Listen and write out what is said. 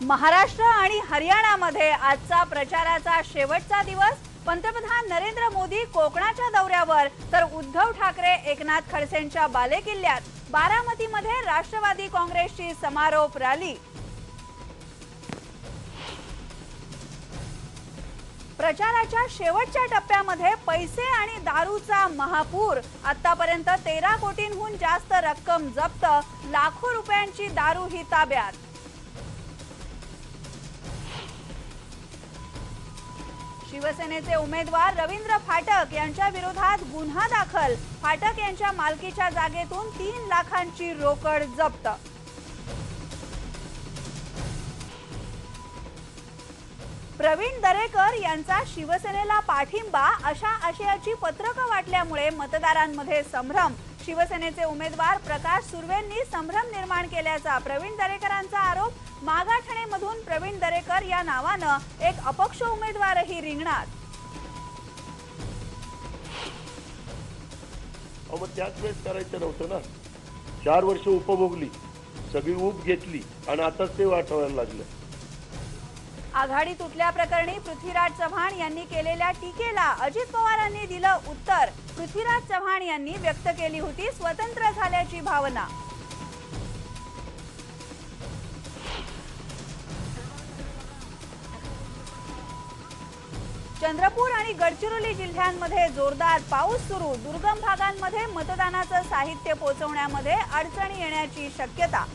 महाराष्ट्र आणि हरियाणामध्ये आजचा प्रचाराचा शेवटचा दिवस। पंतप्रधान नरेंद्र मोदी कोकणाच्या दौऱ्यावर तर उद्धव ठाकरे एकनाथ खडसेंच्या बालेकिल्ल्यात। बारामतीमध्ये राष्ट्रवादी काँग्रेसची समारोप रॅली। प्रचाराच्या शेवटच्या टप्प्यामध्ये पैसे आणि दारूचा महापूर। आतापर्यंत 13 कोटींहून जास्त रक्कम जप्त, लाखो रुपयांची दारू ही ताब्यात। शिवसेनेचे उमेदवार रवींद्र फाटक यांच्या विरोधात गुन्हा दाखल। फाटक यांच्या मालकीच्या जागेतून 3 लाखांची रोकड जप्त। प्रवीण दरेकर यांचा शिवसेनेला पाठिंबा अशा आशयाची पत्रकं वाटल्यामुळे मतदारांमध्ये संभ्रम। शिवसेनेचे उमेदवार प्रकाश सुर्वेंनी संभ्रम निर्माण केल्याचा प्रवीण दरेकरांचा आरोप। मागाठाणेमधून प्रवीण दरेकर या नावानं एक अपक्ष उमेदवारही रिंगणात। मग त्याच वेळेस करायचं नव्हतं ना। 4 वर्ष उपभोगली, सगळी ऊब घेतली आणि आताच ते वाटायला लागलं। आघाडी तुटल्याप्रकरणी पृथ्वीराज चव्हाण यांनी केलेल्या टीकेला अजित पवारांनी दिलं उत्तर। पृथ्वीराज चव्हाण यांनी व्यक्त केली होती स्वतंत्र झाल्याची भावना। चंद्रपूर आणि गडचिरोली जिल्ह्यांमध्ये जोरदार पाऊस सुरू। दुर्गम भागांमध्ये मतदानाचं साहित्य पोहोचवण्यामध्ये अडचणी येण्याची शक्यता।